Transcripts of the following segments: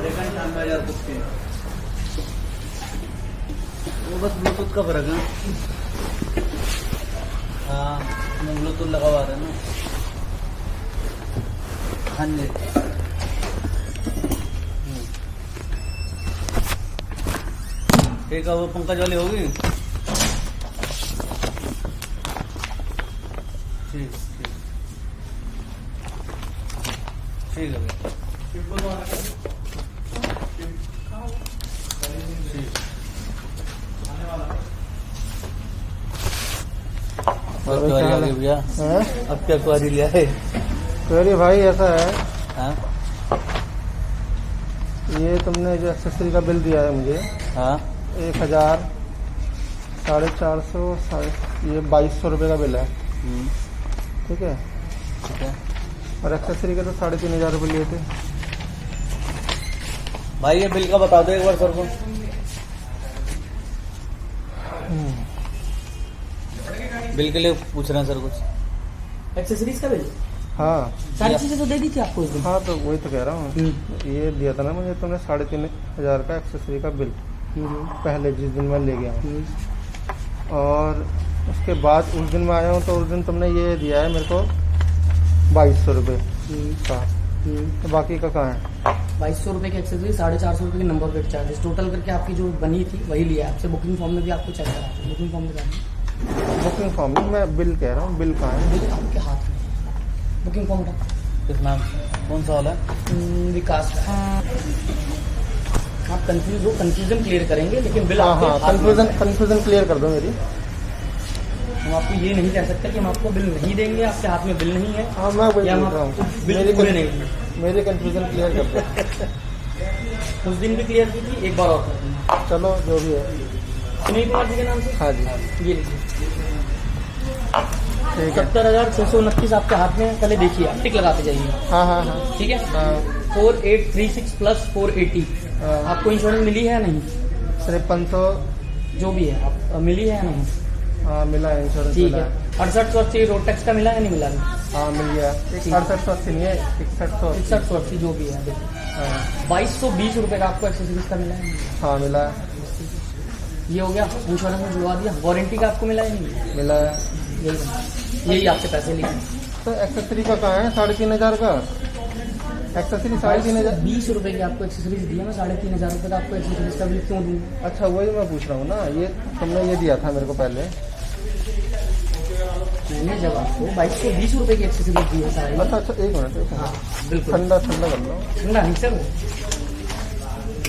98,000 कुछ के, वो बस ब्लूटूथ का फर्क है। हाँ ब्लूटूथ लगा हुआ है ना। हाँ जी ठीक है, वो पंकज वाली होगी। ठीक ठीक है भैया। भैया अब क्या क्वारी लिया है? क्वारी भाई ऐसा है, हाँ ये तुमने जो एक्सेसरी का बिल दिया है मुझे, हाँ 1,000, 450, ये 2,200 रुपये का बिल है। ठीक है, ठीक है और एक्सेसरी के तो 3,500 रुपये लिए थे। भाई ये बिल का बता दो एक बार सर को। बिल के लिए पूछ रहे हैं सर कुछ। एक्सेसरीज का बिल? हाँ सारी चीजें तो दे दी थी आपको उस दिन। हाँ तो वही तो कह रहा हूँ, ये दिया था ना मुझे तुमने 3,500 का एक्सेसरी का बिल, पहले जिस दिन मैं ले गया हूँ। और उसके बाद उस दिन मैं आया हूँ तो उस दिन तुमने ये दिया है मेरे को 2,200 रुपये का, तो बाकी का कहाँ है? 2,200 रुपये की एक्सेसरी, 450 रुपये के नंबर प्लेट चार्जेस, टोटल करके आपकी जो बनी थी वही लिया आपसे। बुकिंग फॉर्म में भी आपको चेक करा था, बुकिंग फॉर्म दिखा। बुकिंग फॉर्म में मैं बिल कह रहा हूँ, बिल कहाँ है? बिल आपके हाथ में, बुकिंग फॉर्म का। किस नाम कौन सा वाला है? विकास का। आप कंफ्यूज हो, कंफ्यूजन क्लियर करेंगे, लेकिन बिल हाँ आपके हाँ, हाथ में। कंफ्यूजन क्लियर कर दो मेरी। हम आपको ये नहीं कह सकते कि हम आपको बिल नहीं देंगे, आपके हाथ में बिल नहीं है। हाँ मैं वही या हम बोल रहा आपको हूँ, बिल पूरे नहीं देंगे। मेरी कंफ्यूजन क्लियर कर दो। उस दिन भी क्लियर की थी, एक बार और कर दूंगा। चलो जो भी है। सुनील कुमार जी के नाम से? हाँ जी ये लीजिए, ठीक है। 70,629 आपके हाथ में। पहले देखिए, आप टिक लगाते जाइए। हाँ हाँ हाँ ठीक है। हाँ 4836 प्लस 480 आपको इंश्योरेंस मिली है या नहीं? 5300 जो भी है आप मिली है या नहीं? हाँ मिला है, इंश्योरेंस ठीक मिला है। है। 6880 रोड टैक्स का मिला है या नहीं मिला? हाँ मिल गया। 6880 नहीं है, 6180। 6180 जो भी है देखिए। हाँ 2,220 रुपए का आपको एक्सेसरीज का मिला है। हाँ मिला है, ये हो गया, इंश्योरेंस में जुड़वा दिया। वारंटी का आपको मिला है नहीं? मिला है। यही आपसे पैसे लिए। तो एक्सेसरी का कहाँ है? 3,500 का एक्सेसरी, 3,500। 20 रुपए की आपको एक्सेसरीज दिया, मैं 3,500 रुपए का आपको एक्सेसरीज का बिल क्यों दूँ? अच्छा वही मैं पूछ रहा हूँ ना, ये तुमने ये दिया था मेरे को पहले। मैंने जब आपको 2,220 रुपए की एक्सेसरीज दी है सारी। अच्छा अच्छा, एक मिनट हाँ बिल्कुल। ठंडा ठंडा कर लो। ठंडा नहीं सर,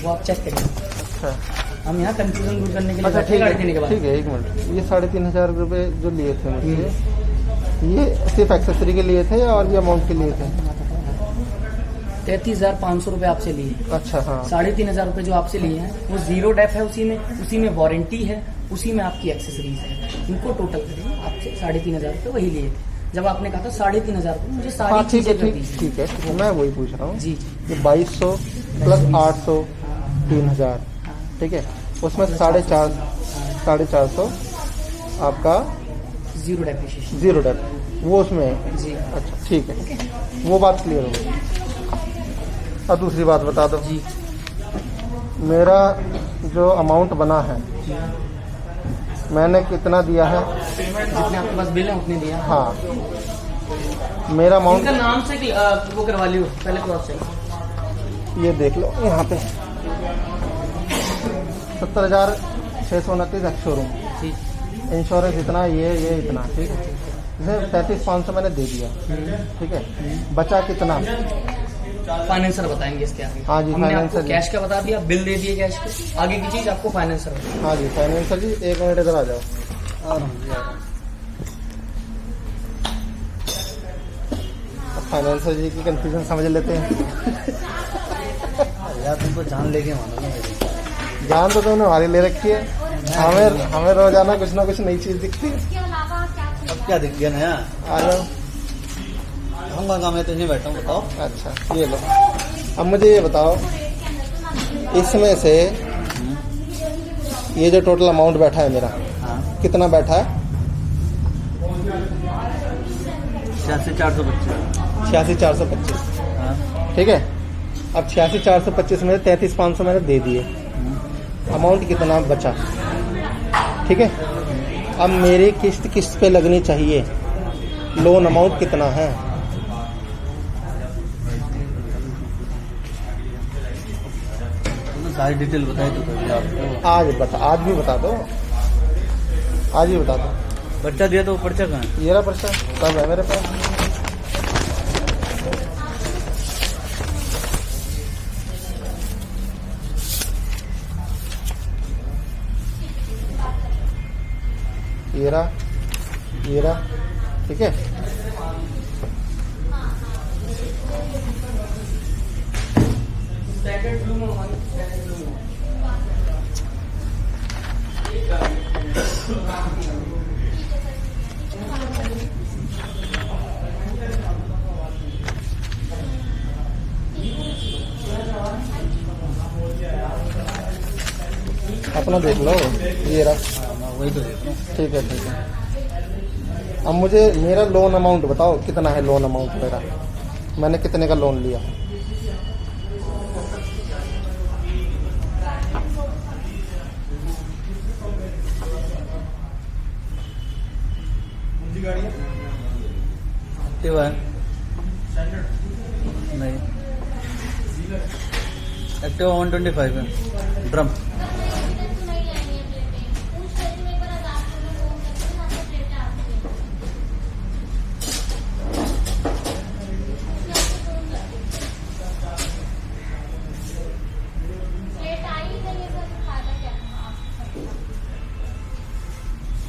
वो आप चेक करिए। अच्छा हम यहाँ कंफ्यूजन दूर करने के लिए अच्छा बैठे ठीक गाड़ी देने के है बाद। ठीक है, एक मिनट। ये 3,500 रुपये जो लिए थे मुझे, ये सिर्फ एक्सेसरी के लिए थे या और भी अमाउंट के लिए थे? 33,500 रुपए आपसे लिए। अच्छा हाँ 3,500 रुपए जो आपसे लिए हैं वो जीरो डेफ है, उसी में वारंटी है, उसी में आपकी एक्सेसरीज है। इनको टोटल करें आपसे 3,500 रुपए वही लिए थे। जब आपने कहा था 3,500 रुपए, मुझे सारी हाँ ठीक चीजें है कर दीजिए। ठीक है, मैं वही पूछ रहा हूँ। जी जी। ये 2,200 प्लस 800 3,000, ठीक है। उसमें 450 आपका जीरो डेप्रिशिएशन, जीरो डेप, वो उसमें है। जी अच्छा ठीक है, वो बात क्लियर हो गई। अब दूसरी बात बता दो। जी। मेरा जो अमाउंट बना है मैंने कितना दिया है? जितने आपके पास बिल है उतने दिया। हाँ मेरा इनका अमाउंट नाम से वो करवा लियो पहले क्रॉस चेक। ये देख लो यहाँ पे 70,629 एक्स शोरूम, जी इंश्योरेंस इतना, ये इतना, ठीक है। जैसे 33,500 मैंने दे दिया, ठीक है। बचा कितना? फाइनेंसर बताएंगे इसके आगे। हाँ जी, हमने आपको फाइनेंसर। कैश का बता दिया, बिल दे दिए कैश के, आगे की चीज आपको फाइनेंसर बताएंगे। हाँ जी फाइनेंसर जी, एक मिनट इधर आ जाओ। फाइनेंसर जी की कंफ्यूजन समझ लेते हैं। यार तुमको जान लेके मानो ना मेरी। जान तो तुमने हमारी ले रखी है, हमें रोजाना कुछ ना कुछ नई चीज दिखती है। अब क्या दिख गया नया? आ जाओ। हम मैं तो नहीं बैठा हूँ, बताओ। अच्छा ये लो, अब मुझे ये बताओ, इसमें से ये जो टोटल अमाउंट बैठा है मेरा, हाँ कितना बैठा है? 86,425। 86,425, हाँ ठीक है। अब 86,425 में 33,500 मैंने दे दिए, अमाउंट कितना बचा, ठीक है। अब मेरी किस्त पे लगनी चाहिए, लोन अमाउंट कितना है, सारी डिटेल बताई तो कभी आपको। आज भी बता दो, आज ही बता दो। पर्चा दिया तो वो पर्चा कहाँ है? ये रहा पर्चा, सब है मेरे पास। ये रहा, ठीक है। अपना देख लो, ये रहा, मैं वही तो देख रहा हूँ। ठीक है। अब मुझे मेरा लोन अमाउंट बताओ, कितना है लोन अमाउंट मेरा, मैंने कितने का लोन लिया है। एक्टिवा है? नहीं, एक्टिवा 125 है, ड्रम।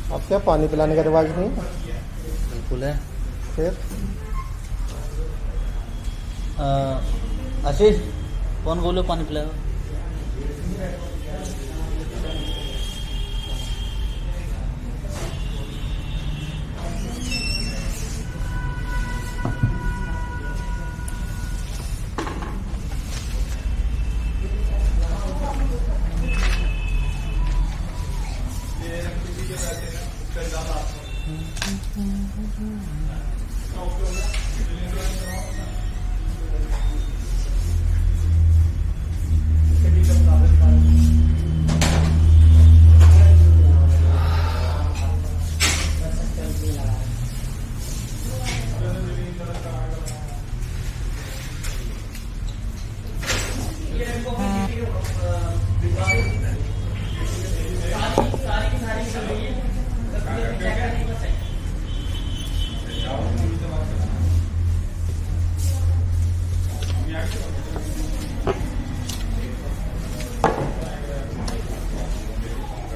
अब क्या पानी पिलाने का रिवाज नहीं है? बिल्कुल है। फिर आशीष, कौन बोलो पानी पिलाएगा?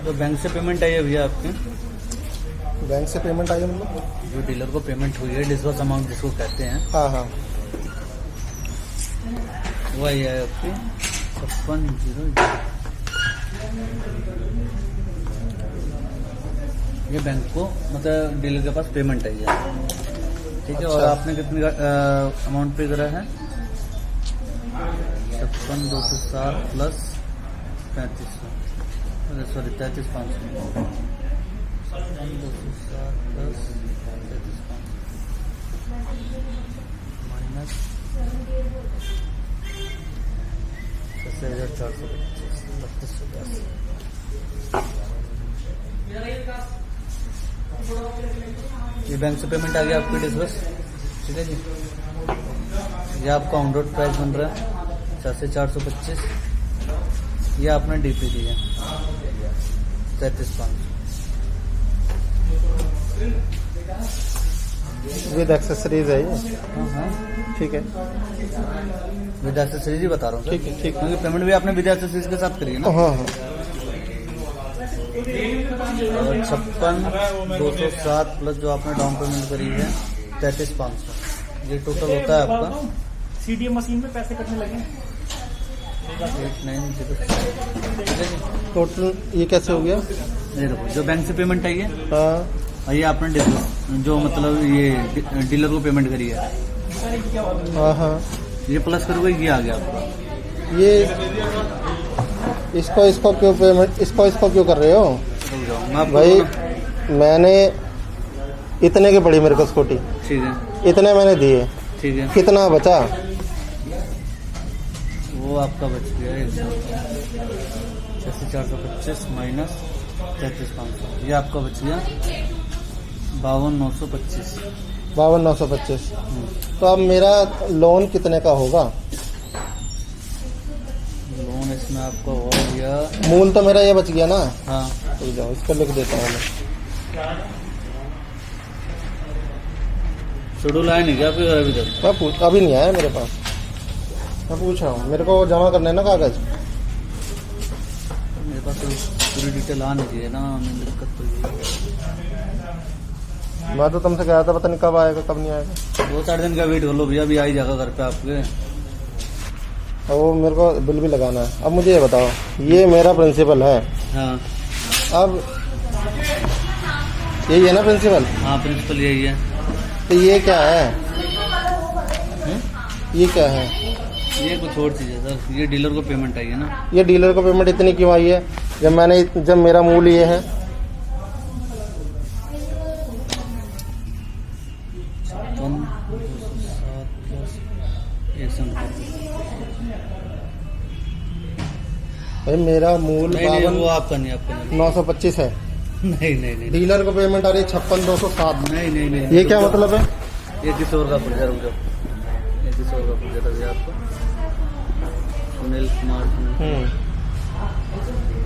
तो बैंक से पेमेंट आई है भैया आपके? बैंक से पेमेंट आई है मतलब? जो डीलर को पेमेंट हुई है, डिस्बर्स अमाउंट जिसको कहते हैं, हाँ हाँ, वो आई है आपकी 56,000। ये बैंक को मतलब डीलर के पास पेमेंट आई है, ठीक है। और अच्छा। आपने कितनी अमाउंट पे करा है? 56,207 प्लस 3500, सॉरी 33,500 प्लस 33,500 माइनस 6,425 ये बैंक से पेमेंट आ गया आपकी डिस्बर्स, ठीक है जी। ये आपका ऑन रोड प्राइस बन रहा है 4,425। ये आपने डीपी दी है 33,500 विद एक्सेसरीज है ये, हाँ, ठीक है। विद एक्सेसरीज ही बता रहा हूँ सर, ठीक है, ठीक है। क्योंकि पेमेंट भी आपने विद एक्सेसरीज के साथ करी है ना। हाँ हाँ, और 56,207 प्लस जो आपने डाउन पेमेंट करी है 33,500, ये टोटल होता है आपका सीडीएम मशीन में पैसे कटने लगे। 8,906, ठीक है जी। टोटल ये कैसे हो गया? ये देखो, जो बैंक से पेमेंट आई है हाँ और ये आपने जो मतलब ये डीलर को पेमेंट करी है, हाँ हाँ, ये प्लस करोगे ये आ गया आपका। ये इसको क्यों पेमेंट, इसको क्यों कर रहे हो रुक जाओ, मैं आपको भाई? बोलूं। मैंने इतने की पड़ी मेरे को स्कूटी, ठीक है, इतने मैंने दिए, ठीक है। कितना बचा? वो आपका बच गया 86,425 माइनस 33,500, ये आपका बच गया 52,925। 52,925। तो अब मेरा लोन कितने का होगा? लोन इसमें आपका हो गया, मूल तो मेरा ये बच गया ना। हाँ तो जाओ इसको लिख देता हूँ मैं। शेड्यूल आया नहीं क्या आपके घर अभी तक? अभी नहीं आया मेरे पास, मैं पूछ रहा हूँ। मेरे को जमा करना है ना कागज। मेरे पास तो पूरी डिटेल आनी चाहिए ना, हमें दिक्कत तो ये है। मैं तो तुमसे कहा था, पता नहीं कब आएगा कब नहीं आएगा। 2-4 दिन का वेट कर लो भैया, अभी आ ही जाएगा घर पे आपके। और वो मेरे को बिल भी लगाना है। अब मुझे ये बताओ, ये मेरा प्रिंसिपल है। हाँ अब यही है ना प्रिंसिपल? हाँ प्रिंसिपल यही है। तो ये क्या है? ये क्या है? ये कुछ और चीज़ है सर, ये डीलर को पेमेंट आई है ना। ये डीलर को पेमेंट इतनी क्यों आई है जब मेरा मूल ये है? भाई मेरा मूल नहीं, वो आपका नहीं, आपका नहीं। 925 है। नहीं नहीं नहीं डीलर को पेमेंट आ रही है 56,207। नहीं ये क्या मतलब है? ये किसी और का पुर्जा, रुक जाओ, ये किसी और का पुर्जा था भैया आपको। सुनील कुमार,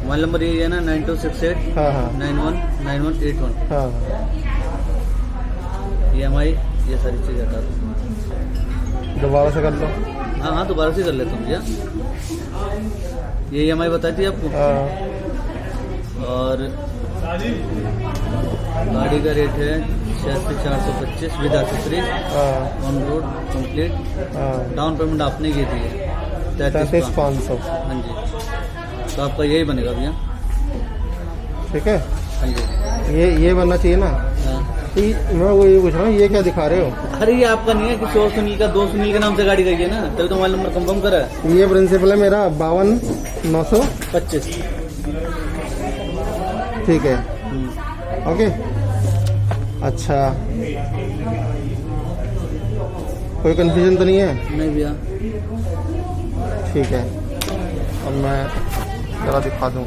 मोबाइल नंबर यही है ना 9268 हाँ हाँ 919181। हाँ। EMI ये सारी चीज़ हटा दो। दोबारा से कर लो। हाँ दोबारा से कर लेता हूँ भैया। ये EMI बताई थी आपको। हाँ। और गाड़ी का रेट है 86,425 with accessories, on road complete. Down payment आपने की थी 33,500। हाँ जी, तो आपका यही बनेगा भैया। ठीक है, हाँ जी, ये बनना चाहिए ना। हाँ। मैं वो ये पूछ रहा हूँ, ये क्या दिखा रहे हो? अरे ये आपका नहीं है, किसी और सुनील का, 2 सुनील के नाम से गाड़ी गई है ना, तभी तो मोबाइल नंबर कंफर्म करा है। ये प्रिंसिपल है मेरा 52,925। ठीक है, ओके। अच्छा, कोई कंफ्यूजन तो नहीं है? नहीं भैया। ठीक है, अब मैं जरा दिखा दूँ।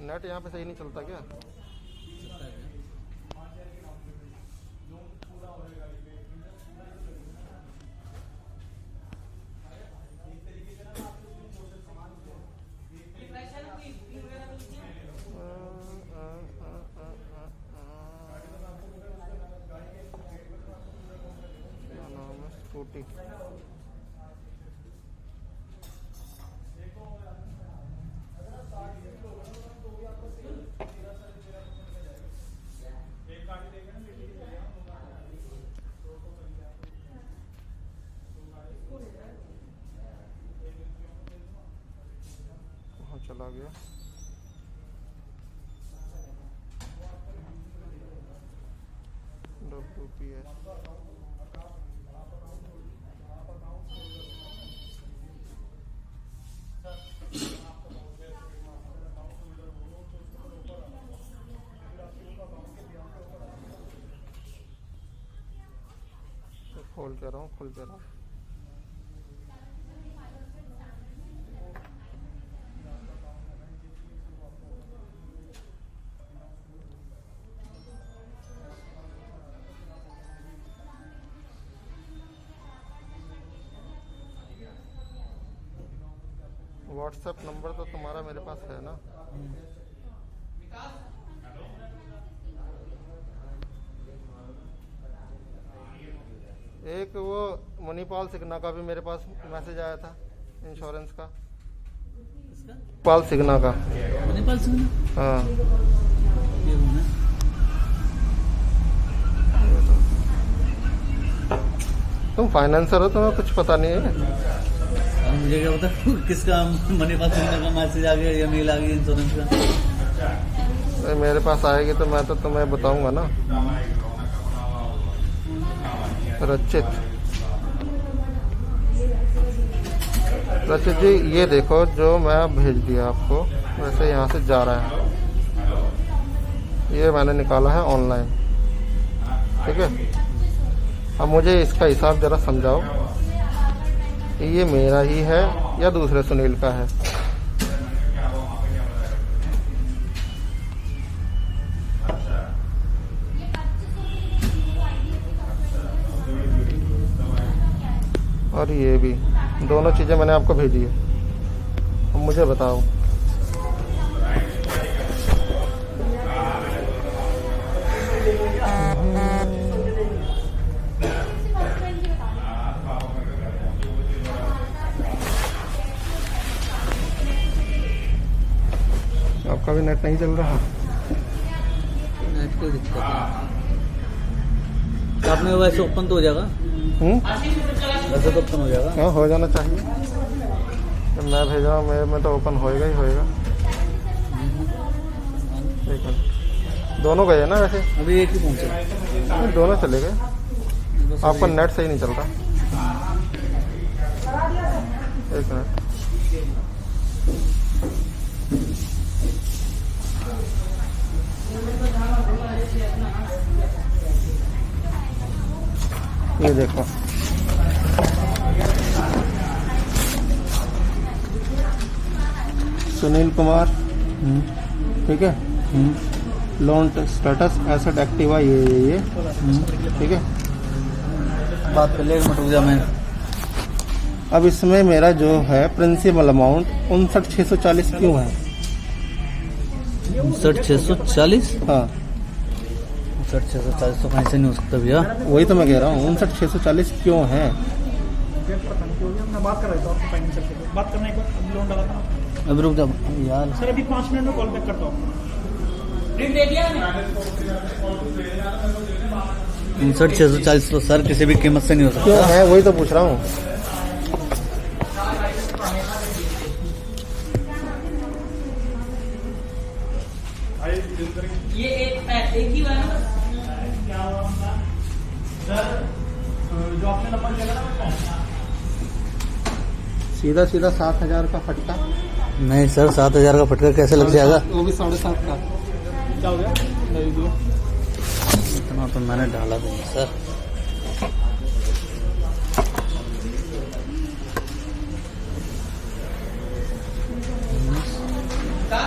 नेट यहाँ पे सही नहीं चलता क्या? स्कूटी वहाँ चला गया। WPS खोल के रहा हूँ, खुल के रहा हूँ। व्हाट्सएप नंबर तो तुम्हारा मेरे पास है ना? एक वो मणिपाल सिग्ना का भी मेरे पास मैसेज आया था, इंश्योरेंस का। पाल सिग्ना का। मणिपाल सिग्ना? हाँ, ये कौन है? फाइनेंसर हो, तुम्हें कुछ पता नहीं है? अब मुझे क्या पता किसका मनी पास करने का मैसेज आ गया या मेल आ गई इंश्योरेंस का। अरे मेरे पास आएगी तो मैं तो तुम्हें बताऊंगा ना। रचित जी, ये देखो जो मैं भेज दिया आपको, वैसे यहाँ से जा रहा है। ये मैंने निकाला है ऑनलाइन, ठीक है। अब मुझे इसका हिसाब जरा समझाओ, ये मेरा ही है या दूसरे सुनील का है? और ये भी, दोनों चीजें मैंने आपको भेजी है। अब मुझे बताओ, आपका भी नेट नहीं चल रहा? नेट कोई दिक्कत नहीं, आपने वैसे ओपन तो हो जाएगा। वैसे तो ओपन हो जाएगा। हाँ, हो जाना चाहिए। जब मैं भेज रहा हूँ मेरे में तो ओपन होएगा ही होएगा। एक मिनट, दोनों गए ना वैसे? अभी एक ही पहुंचे, दोनों चले गए। आपका नेट सही नहीं चल रहा। एक मिनट, ये देखो, सुनील कुमार, ठीक है। लोन स्टेटस एसेट एक्टिवा, ये ठीक है। बात कर ले, एक मिनट रुक जा मैं। अब इसमें मेरा जो है प्रिंसिपल अमाउंट 59,640 क्यों है? 59,640? हाँ, 59,640 तो कहीं से नहीं हो सकता भैया। वही तो मैं कह रहा हूँ, 59,640 क्यों है? मैं बात कर रहा था आपको फाइनेंशियल से, बात करने के बाद लोन डाला था। अभी रुक जा यार, सर अभी 5 मिनट में कॉल बैक करता हूँ। 59,640 तो सर किसी भी कीमत से नहीं हो क्यों सकता। है, वही तो पूछ रहा हूँ। ये एक ही वाला जो आपने नंबर दिया था ना, सीधा 7,000 का फटका। नहीं सर, 7,000 का फटका कैसे लग जाएगा? वो भी 7.5 का। क्या हो गया? नहीं दिया। इतना तो मैंने डाला नहीं सर।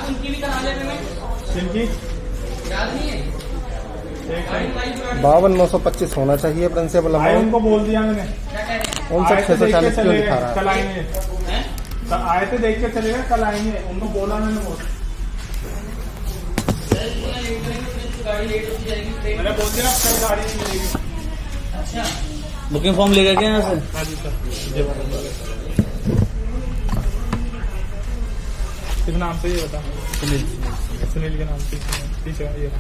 उनकी भी करा ले पेमेंट, सिंकी याद नहीं है? 52,925 होना चाहिए प्रिंसिपल भाई अमाउंट। उनको बोल दिया मैंने। 59,640 क्यों दिखा रहा कल है? आएंगे, आए थे देख के चले गए, कल आएंगे। उनको बोला मैंने, गाड़ी लेट होती जाएगी। मैंने बोल दिया कल गाड़ी नहीं मिलेगी। अच्छा, बुकिंग फॉर्म लेकर के यहाँ से? हाँ जी सर। किस नाम से ये बता? सुनील के नाम से पीछे ये।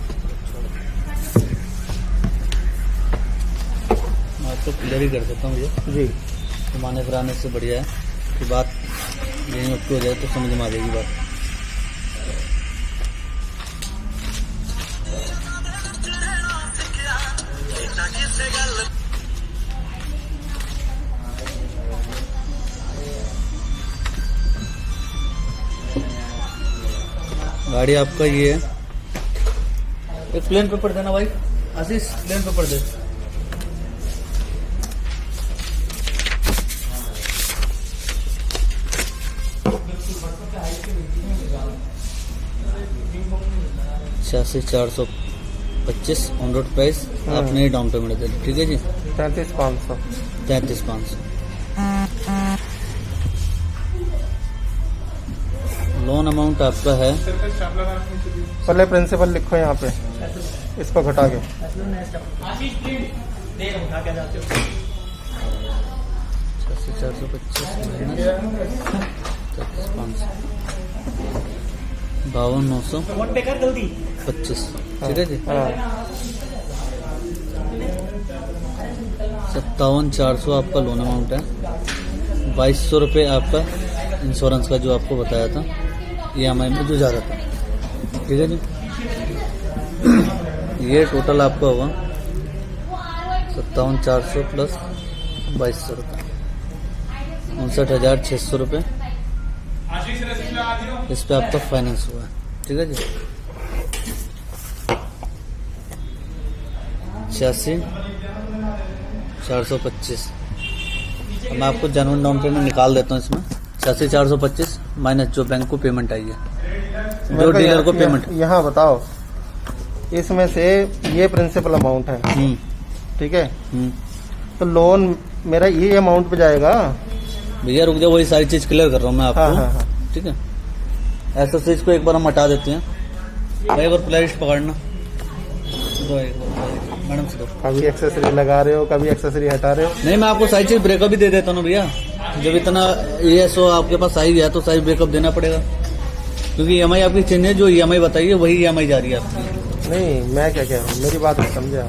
मैं तो क्लियर ही कर सकता हूँ भैया जी। घुमाने फिराने से बढ़िया है कि बात यहीं हो जाए तो समझ में आ जाएगी बात। गाड़ी आपका ये है। एक प्लेन पेपर देना भाई, आशीष प्लेन पेपर दे। छियासी 425 ऑन रोड प्राइस आपने डाउन पेमेंट दे दी, ठीक है जी। 33,500। 33,500 लोन अमाउंट आपका है। पहले प्रिंसिपल लिखो यहाँ पे, इसको घटा के। आशीष प्लीज दे रहा हूँ, उठा के जाते हो। 425 33,500 52,925, नोट पे कर जल्दी। ठीक है जी। हाँ। 57,400 आपका लोन अमाउंट है। 2,200 रुपये आपका इंश्योरेंस का जो आपको बताया था EMI में जो जा रहा था, ठीक है जी। ये टोटल आपका होगा 57,400 प्लस 2,200 रुपये, 59,600 रुपये इस पे आपका फाइनेंस हुआ है, ठीक है जी। 86,425 अब मैं आपको जेन्युइन डाउन पेमेंट निकाल देता हूँ इसमें। 86,425 माइनस जो बैंक को पेमेंट आई है, जो डीलर को पेमेंट। यहाँ बताओ, इसमें से ये प्रिंसिपल अमाउंट है, ठीक है, तो लोन मेरा ये अमाउंट पे जाएगा। भैया रुक जाओ, वही सारी चीज क्लियर कर रहा हूँ मैं आपको। हाँ। ठीक है, ऐसा चीज को एक बार हम हटा देते हैं। एक बार प्लेलिस्ट पकड़ना, दो एक बार मैडम से दो। कभी एक्सेसरी लगा रहे हो, कभी एक्सेसरी हटा रहे हो। नहीं, मैं आपको सारी चीज ब्रेकअप भी दे देता हूँ भैया। जब इतना ESO आपके पास आई गया तो सारी ब्रेकअप देना पड़ेगा, क्योंकि EMI आपकी चेंज है। जो EMI बताइए वही EMI जा रही है आपकी। नहीं, मैं क्या कह रहा हूँ, मेरी बात समझे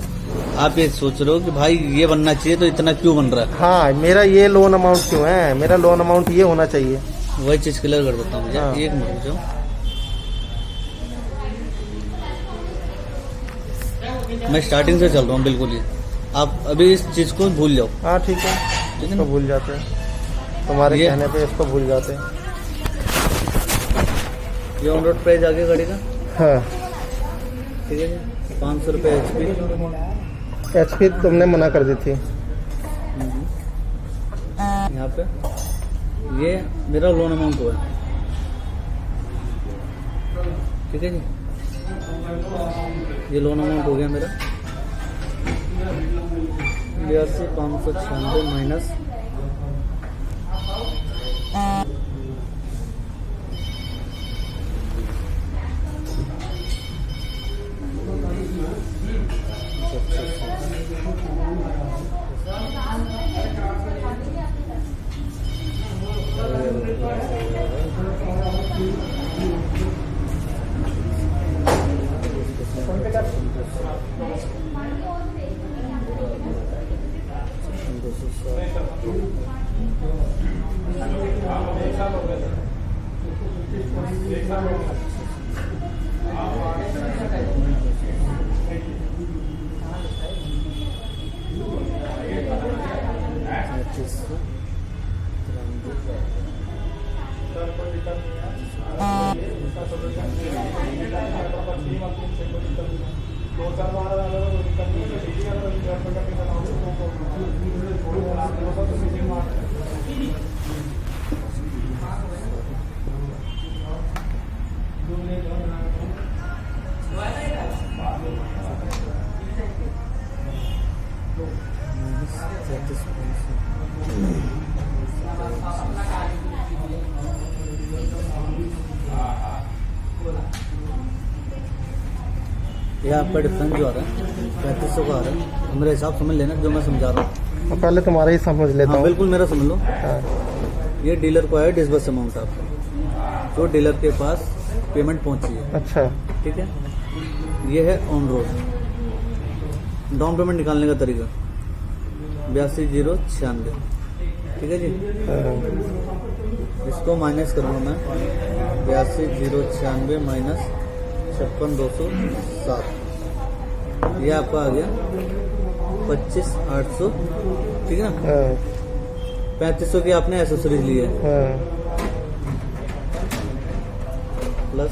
आप ये सोच रहे हो कि भाई ये बनना चाहिए तो इतना क्यों बन रहा है। हाँ, मेरा ये लोन अमाउंट क्यों है, मेरा लोन अमाउंट ये होना चाहिए। वही चीज क्लियर कर देता हूँ भैया। हाँ। एक मिनट जाओ, मैं स्टार्टिंग से चल रहा हूँ बिल्कुल ही। आप अभी इस चीज को भूल जाओ। हाँ ठीक है, इसको भूल जाते हैं, तुम्हारे कहने पे इसको भूल जाते हैं। ये ऑन रोड प्राइस आगे गाड़ी का, हाँ ठीक है जी। 500 रुपये HP तुमने मना कर दी थी। यहाँ पे ये मेरा लोन अमाउंट हुआ है, ठीक है जी। ये लोन अमाउंट हो गया मेरा 82,596 माइनस 33। ये आपका डिफरेंस जो आ रहा है 3500 का आ रहा है, तो मेरे हिसाब समझ लेना जो मैं समझा रहा हूँ। पहले तुम्हारा ही समझ लेता हाँ हूँ। बिल्कुल मेरा समझ लो। हाँ। ये डीलर को है डिसबर्स अमाउंट आपका, जो डीलर के पास पेमेंट पहुंची है, अच्छा, ठीक है। ये है ऑन रोड डाउन पेमेंट निकालने का तरीका 82,096, ठीक है जी। इसको माइनस करूँगा मैं 82,096 माइनस 56,207, ये आपका आ गया 25,800, ठीक है ना। 3500 की आपने एसेसरीज ली है प्लस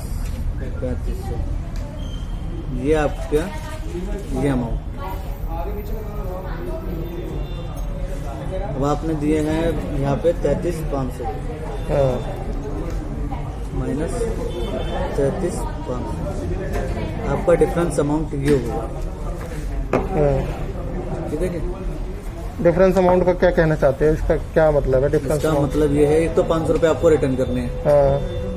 3500, ये आपका ये अमाउंट। अब आपने दिए हैं यहाँ पे 33,500 माइनस 33,500, आपका डिफरेंस अमाउंट ये होगा, ठीक है जी। डिफरेंस अमाउंट का क्या कहना चाहते हैं, इसका क्या मतलब है? डिफरेंस इसका मतलब ये है, एक तो 500 रुपये आपको रिटर्न करने हैं,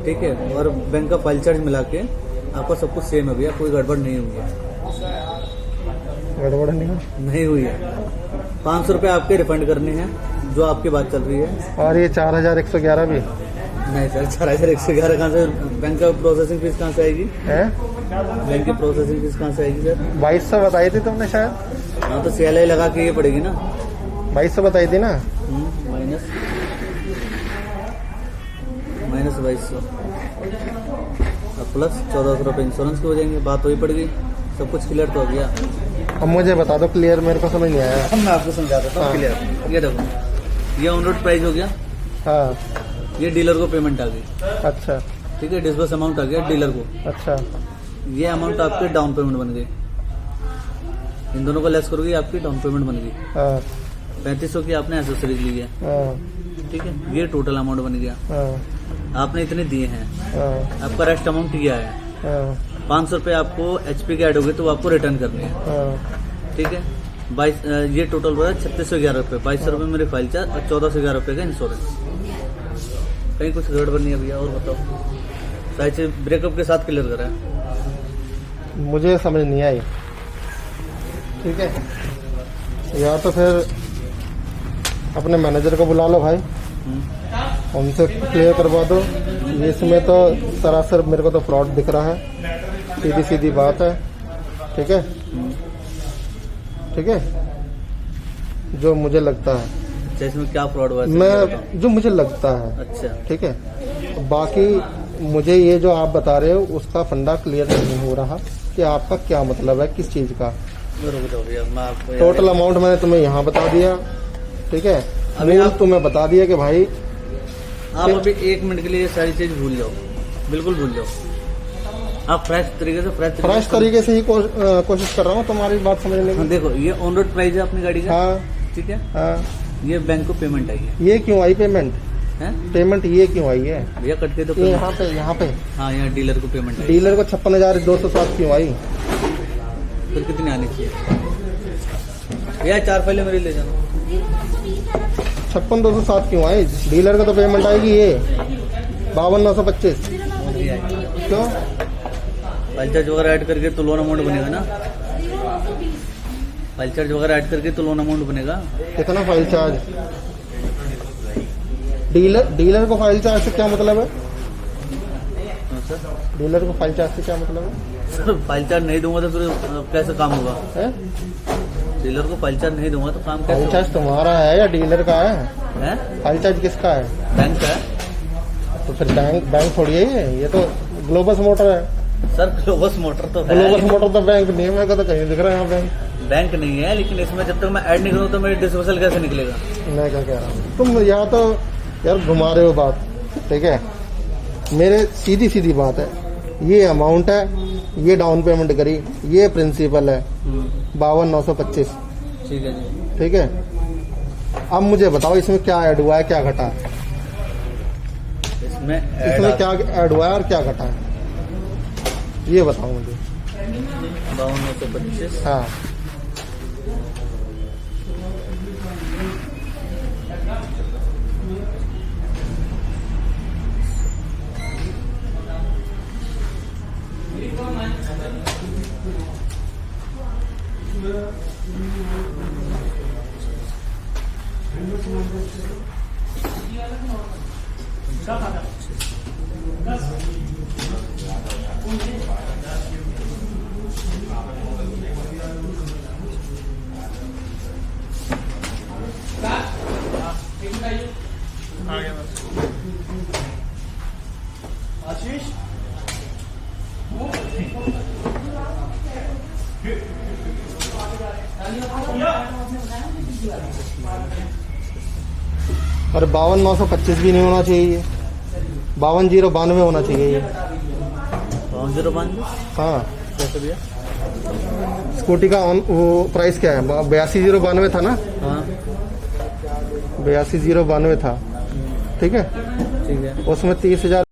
ठीक है, और बैंक का फाइल चार्ज मिला के आपका सब कुछ सेम है भैया, कोई गड़बड़ नहीं हुई है। गड़बड़ नहीं हुई है। 500 रुपये आपके रिफंड करने हैं, जो आपकी बात चल रही है। और ये 4,111 भी नहीं सर, 4,111 कहाँ से? बैंक का प्रोसेसिंग फीस कहाँ से आएगी? बैंक की प्रोसेसिंग फीस कहाँ से आएगी सर? 2,200 बताई थी तुमने शायद। हाँ तो CLI लगा के ये पड़ेगी ना, 2200 बताई थी ना। माइनस 2200 अब प्लस 1400 रुपये इंश्योरेंस के हो जाएंगे। बात वही पड़ गई, सब कुछ क्लियर तो हो गया। अब मुझे बता दो क्लियर, मेरे को समझ नहीं आया। अब मैं आपको समझा देता हूँ हाँ। क्लियर। ये देखो, ये ऑन रोड प्राइस हो गया, हाँ ये डीलर को पेमेंट आ गई, अच्छा ठीक है। डिस्बर्स अमाउंट आ गया डीलर को, अच्छा ये अमाउंट आपके डाउन पेमेंट बन गई। इन दोनों को लेस करोगे आपकी डाउन पेमेंट बन गई। हाँ 3500 की आपने एसेसरीज ली है, हाँ ठीक है। ये टोटल अमाउंट बन गया, हाँ आपने इतने दिए हैं। हाँ आपका रेस्ट अमाउंट ये आया, हाँ 500 रुपये आपको HP के ऐड हो गए तो आपको रिटर्न करने हैं, हाँ ठीक है। 22 ये टोटल बड़ा 3611 रुपये, 2200 रुपये मेरे फाइल चार्ज और 1411 रुपये का इंश्योरेंस। कहीं कुछ गड़बड़ नहीं है भैया? और बताओ, शायद से ब्रेकअप के साथ क्लियर करा है। मुझे समझ नहीं आई, ठीक है। या तो फिर अपने मैनेजर को बुला लो भाई, उनसे क्लियर करवा दो। इसमें तो सरासर मेरे को तो फ्रॉड दिख रहा है, सीधी सीधी बात है, ठीक है, ठीक है। जो मुझे लगता है, अच्छा, इसमें क्या फ्रॉड हुआ है? इसमें क्या बताऊं? मैं जो मुझे लगता है, अच्छा, ठीक है। बाकी मुझे ये जो आप बता रहे हो उसका फंडा क्लियर नहीं हो रहा कि आपका क्या मतलब है, किस चीज का। रुक जाओ भैया, मैं आपको टोटल अमाउंट मैंने तुम्हें यहाँ बता दिया, ठीक है। अभी मूल आप- तुम्हें बता दिया कि भाई आप अभी 1 मिनट के लिए ये सारी चीज भूल जाओ, बिल्कुल भूल जाओ। आप फ्रेश तरीके से फ्रेश तरीके से ही कोशिश कर रहा हूँ तुम्हारी बात समझने हाँ, की। देखो ये ऑन रोड प्राइस है अपनी गाड़ी का, हाँ ठीक है। हाँ, ये बैंक को पेमेंट आई है, ये क्यों आई पेमेंट? हैं? पेमेंट ये क्यों आई है? भैया कट के तो ये payment- यहाँ पे हाँ, यहाँ डीलर को पेमेंट आई। डीलर को 56,207 क्यों आई? फिर कितनी आनी चाहिए भैया? 4 फाइलें मेरी ले जाना। 56,207 क्यों आई? डीलर का तो पेमेंट आएगी ये 52,925। नहीं आई। क्यों? फाइल चार्ज वगैरह ऐड करके तो लोन अमाउंट बनेगा ना। फाइल चार्ज वगैरह ऐड करके तो लोन अमाउंट बनेगा। कितना फाइल चार्ज? डीलर को फाइल चार्ज से क्या मतलब है? हाँ, सर डीलर को फाइल चार्ज से क्या मतलब है? सर फाइल चार्ज नहीं दूंगा तो फिर कैसे काम होगा? हैं? डीलर को फाइल चार्ज नहीं दूंगा तो काम कैसे फाइल होगा? चार्ज तुम्हारा है या डीलर का है? हैं? फाइल चार्ज किसका है? बैंक का है तो फिर बैंक थोड़ी है ये तो ग्लोबस मोटर है। सर। ग्लोबस मोटर तो है, ग्लोबस मोटर तो बैंक नहीं है, मेरे को तो कहीं दिख रहा है यहाँ बैंक। बैंक नहीं है, लेकिन इसमें जब तक मैं ऐड नहीं करूँ तो मेरी डिस्पोजल कैसे निकलेगा? मैं क्या कह रहा हूँ, तुम यहाँ तो यार घुमा रहे हो बात, ठीक है। मेरे सीधी सीधी बात है, ये अमाउंट है, ये डाउन पेमेंट करी, ये प्रिंसिपल है 52,925, ठीक है जी। ठीक है। अब मुझे बताओ इसमें क्या ऐड हुआ है, क्या घटा है? इसमें इसमें क्या ऐड हुआ है और क्या घटा है, ये बताओ मुझे। 52,925। हाँ आ गया बस। और 52,925 भी नहीं होना चाहिए, ये 52,092 होना चाहिए ये। 52,092 हाँ कैसे भैया? स्कूटी का वो प्राइस क्या है? 82,092 था ना, हाँ 82,092 था, ठीक है। ठीक है। उसमें 30,000